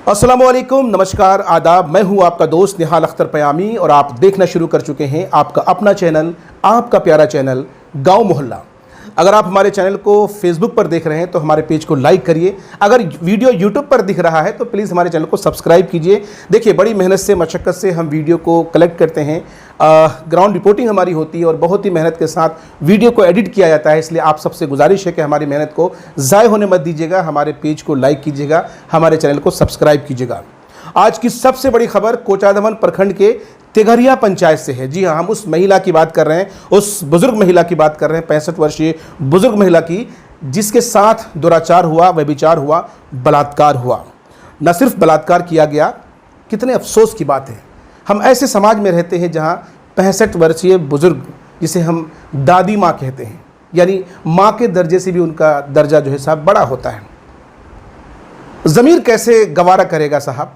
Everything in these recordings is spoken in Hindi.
अस्सलामुअलैकुम, नमस्कार, आदाब। मैं हूं आपका दोस्त निहाल अख्तर पयामी और आप देखना शुरू कर चुके हैं आपका अपना चैनल, आपका प्यारा चैनल गांव मोहल्ला। अगर आप हमारे चैनल को फेसबुक पर देख रहे हैं तो हमारे पेज को लाइक करिए। अगर वीडियो यूट्यूब पर दिख रहा है तो प्लीज़ हमारे चैनल को सब्सक्राइब कीजिए। देखिए, बड़ी मेहनत से, मशक्क़त से हम वीडियो को कलेक्ट करते हैं। ग्राउंड रिपोर्टिंग हमारी होती है और बहुत ही मेहनत के साथ वीडियो को एडिट किया जाता है। इसलिए आप सबसे गुजारिश है कि हमारी मेहनत को ज़ाय होने मत दीजिएगा। हमारे पेज को लाइक कीजिएगा, हमारे चैनल को सब्सक्राइब कीजिएगा। आज की सबसे बड़ी खबर कोचाधामन प्रखंड के तेघरिया पंचायत से है। जी हाँ, हम उस महिला की बात कर रहे हैं, उस बुजुर्ग महिला की बात कर रहे हैं, 65 वर्षीय बुजुर्ग महिला की, जिसके साथ दुराचार हुआ, व्यभिचार हुआ, बलात्कार हुआ। न सिर्फ बलात्कार किया गया, कितने अफसोस की बात है। हम ऐसे समाज में रहते हैं जहाँ 65 वर्षीय बुजुर्ग, जिसे हम दादी माँ कहते हैं, यानी माँ के दर्जे से भी उनका दर्जा जो है साहब बड़ा होता है। ज़मीर कैसे गवारा करेगा साहब।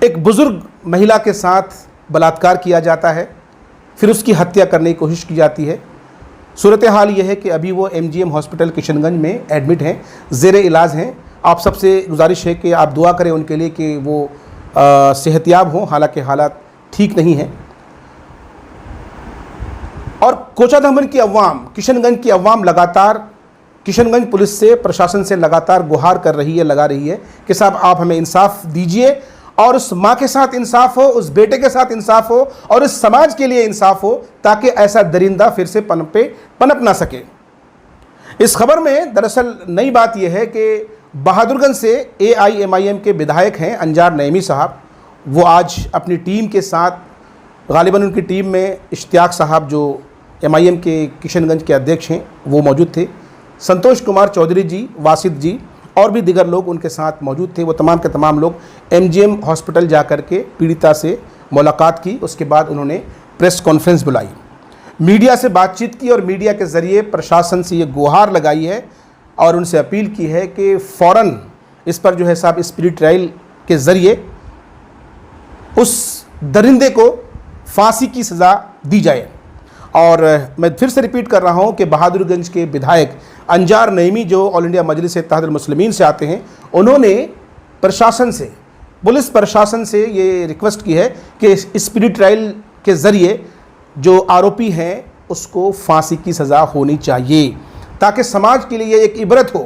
एक बुजुर्ग महिला के साथ बलात्कार किया जाता है, फिर उसकी हत्या करने की कोशिश की जाती है। सूरत हाल यह है कि अभी वो MGM हॉस्पिटल किशनगंज में एडमिट हैं, ज़ेरे इलाज हैं। आप सबसे गुजारिश है कि आप दुआ करें उनके लिए कि वो सेहतयाब हों, हालांकि हालात ठीक नहीं हैं। और कोचाधामन की अवाम, किशनगंज की अवाम लगातार किशनगंज पुलिस से, प्रशासन से लगातार गुहार कर रही है, लगा रही है कि साहब आप हमें इंसाफ दीजिए, और उस माँ के साथ इंसाफ हो, उस बेटे के साथ इंसाफ हो, और इस समाज के लिए इंसाफ हो, ताकि ऐसा दरिंदा फिर से पनप ना सके। इस खबर में दरअसल नई बात यह है कि बहादुरगंज से AIMIM के विधायक हैं अंजार नईमी साहब। वो आज अपनी टीम के साथ, गालिबन उनकी टीम में इश्तियाक साहब जो MIM के किशनगंज के अध्यक्ष हैं वो मौजूद थे, संतोष कुमार चौधरी जी, वासिद जी और भी दिगर लोग उनके साथ मौजूद थे। वो तमाम के तमाम लोग MGM हॉस्पिटल जा कर के पीड़िता से मुलाकात की। उसके बाद उन्होंने प्रेस कॉन्फ्रेंस बुलाई, मीडिया से बातचीत की और मीडिया के ज़रिए प्रशासन से ये गुहार लगाई है और उनसे अपील की है कि फ़ौरन इस पर जो है साहब स्पिरिट ट्रायल के ज़रिए उस दरिंदे को फांसी की सज़ा दी जाए। और मैं फिर से रिपीट कर रहा हूं कि बहादुरगंज के विधायक अंजार नईमी जो ऑल इंडिया मजलिस इत्तेहादुल मुस्लिमीन से आते हैं, उन्होंने प्रशासन से, पुलिस प्रशासन से ये रिक्वेस्ट की है कि स्पिरिट ट्रायल के ज़रिए जो आरोपी हैं उसको फांसी की सज़ा होनी चाहिए, ताकि समाज के लिए एक इबरत हो।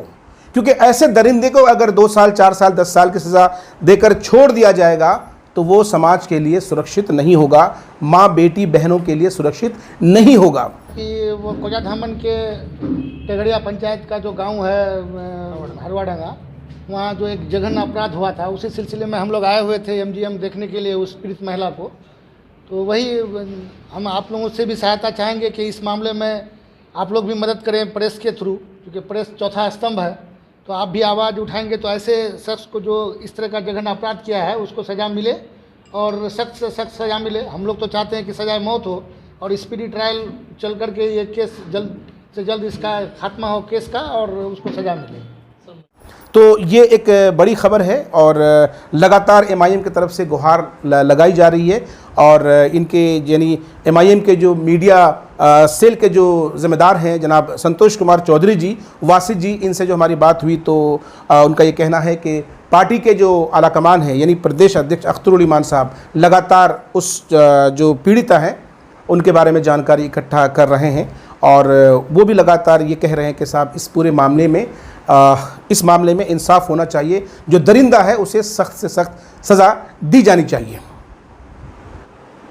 क्योंकि ऐसे दरिंदे को अगर 2 साल, 4 साल, 10 साल की सज़ा देकर छोड़ दिया जाएगा तो वो समाज के लिए सुरक्षित नहीं होगा, माँ बेटी बहनों के लिए सुरक्षित नहीं होगा। कि वो कोचाधामन के तेघरिया पंचायत का जो गांव है हरवाडांगा, वहाँ जो एक जघन्य अपराध हुआ था, उसी सिलसिले में हम लोग आए हुए थे MGM देखने के लिए उस पीड़ित महिला को। तो वही हम आप लोगों से भी सहायता चाहेंगे कि इस मामले में आप लोग भी मदद करें प्रेस के थ्रू, क्योंकि प्रेस चौथा स्तंभ है। तो आप भी आवाज़ उठाएंगे तो ऐसे शख्स को जो इस तरह का जघन्य अपराध किया है उसको सज़ा मिले, और सख्त से सख्त सज़ा मिले। हम लोग तो चाहते हैं कि सज़ाए मौत हो और स्पीडी ट्रायल चल करके ये केस जल्द से जल्द इसका खात्मा हो केस का और उसको सज़ा मिले। तो ये एक बड़ी खबर है और लगातार MIM की तरफ से गुहार लगाई जा रही है। और इनके यानी MIM के जो मीडिया सेल के जो ज़िम्मेदार हैं जनाब संतोष कुमार चौधरी जी, वासिद जी, इनसे जो हमारी बात हुई तो उनका ये कहना है कि पार्टी के जो आला कमान है यानी प्रदेश अध्यक्ष अख्तरुल ईमान साहब लगातार उस जो पीड़िता हैं उनके बारे में जानकारी इकट्ठा कर रहे हैं, और वो भी लगातार ये कह रहे हैं कि साहब इस पूरे मामले में इस मामले में इंसाफ होना चाहिए, जो दरिंदा है उसे सख्त से सख्त सज़ा दी जानी चाहिए।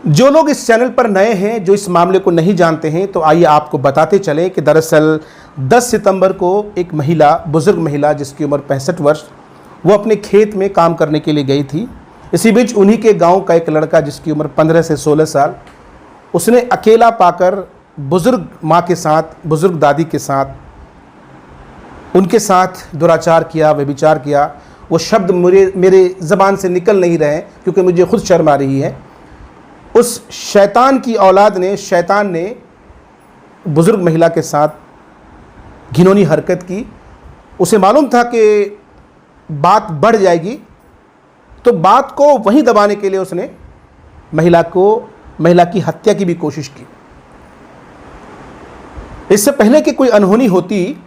जो लोग इस चैनल पर नए हैं, जो इस मामले को नहीं जानते हैं, तो आइए आपको बताते चलें कि दरअसल 10 सितंबर को एक महिला, बुज़ुर्ग महिला जिसकी उम्र 65 वर्ष, वो अपने खेत में काम करने के लिए गई थी। इसी बीच उन्हीं के गांव का एक लड़का जिसकी उम्र 15 से 16 साल, उसने अकेला पाकर बुज़ुर्ग माँ के साथ, बुज़ुर्ग दादी के साथ, उनके साथ दुराचार किया, व्यभिचार किया। वो शब्द मेरे ज़बान से निकल नहीं रहे क्योंकि मुझे खुद शर्म आ रही है। उस शैतान की औलाद ने, शैतान ने बुज़ुर्ग महिला के साथ घिनौनी हरकत की। उसे मालूम था कि बात बढ़ जाएगी, तो बात को वहीं दबाने के लिए उसने महिला की हत्या की भी कोशिश की। इससे पहले कि कोई अनहोनी होती,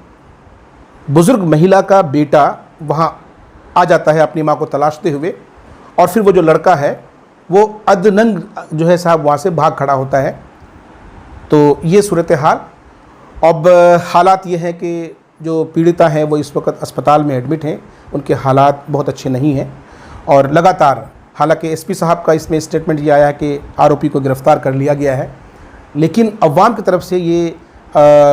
बुज़ुर्ग महिला का बेटा वहाँ आ जाता है अपनी माँ को तलाशते हुए, और फिर वो जो लड़का है वो अधनंग जो है साहब वहाँ से भाग खड़ा होता है। तो ये सूरत हाल। अब हालात ये हैं कि जो पीड़िता हैं वो इस वक्त अस्पताल में एडमिट हैं, उनके हालात बहुत अच्छे नहीं हैं, और लगातार, हालांकि एसपी साहब का इसमें स्टेटमेंट ये आया है कि आरोपी को गिरफ़्तार कर लिया गया है, लेकिन अवाम की तरफ से ये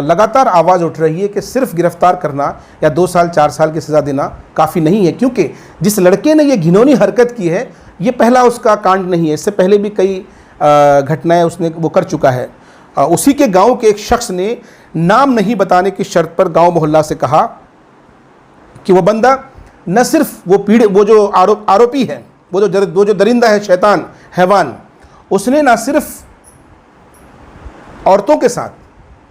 लगातार आवाज़ उठ रही है कि सिर्फ गिरफ़्तार करना या 2 साल 4 साल की सज़ा देना काफ़ी नहीं है, क्योंकि जिस लड़के ने ये घिनौनी हरकत की है ये पहला उसका कांड नहीं है, इससे पहले भी कई घटनाएं उसने वो कर चुका है। उसी के गांव के एक शख्स ने नाम नहीं बताने की शर्त पर गांव मोहल्ला से कहा कि वो बंदा न सिर्फ वो जो आरोपी है, वो जो दरिंदा है, शैतान हैवान, उसने ना सिर्फ औरतों के साथ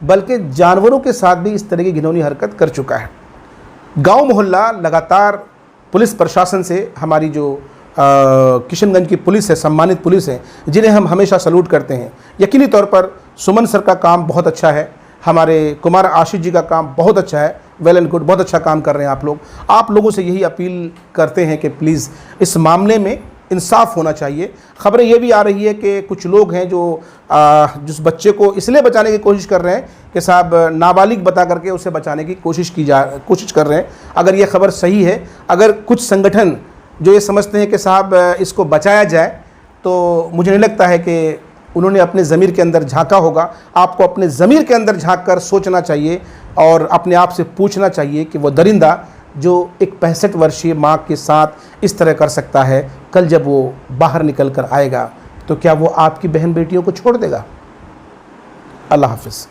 बल्कि जानवरों के साथ भी इस तरह की घिनौनी हरकत कर चुका है। गांव मोहल्ला लगातार पुलिस प्रशासन से, हमारी जो किशनगंज की पुलिस है, सम्मानित पुलिस है, जिन्हें हम हमेशा सलूट करते हैं। यकीनी तौर पर सुमन सर का काम बहुत अच्छा है, हमारे कुमार आशीष जी का काम बहुत अच्छा है, वेल एंड गुड, बहुत अच्छा काम कर रहे हैं आप लोग। आप लोगों से यही अपील करते हैं कि प्लीज़ इस मामले में इंसाफ होना चाहिए। ख़बरें ये भी आ रही है कि कुछ लोग हैं जो जिस बच्चे को इसलिए बचाने की कोशिश कर रहे हैं कि साहब नाबालिग बता करके उसे बचाने की कोशिश कर रहे हैं। अगर ये खबर सही है, अगर कुछ संगठन जो ये समझते हैं कि साहब इसको बचाया जाए, तो मुझे नहीं लगता है कि उन्होंने अपने ज़मीर के अंदर झांका होगा। आपको अपने ज़मीर के अंदर झांक कर सोचना चाहिए और अपने आप से पूछना चाहिए कि वो दरिंदा जो एक 65 वर्षीय माँ के साथ इस तरह कर सकता है, कल जब वो बाहर निकल कर आएगा तो क्या वो आपकी बहन बेटियों को छोड़ देगा? अल्लाह हाफ़िज़।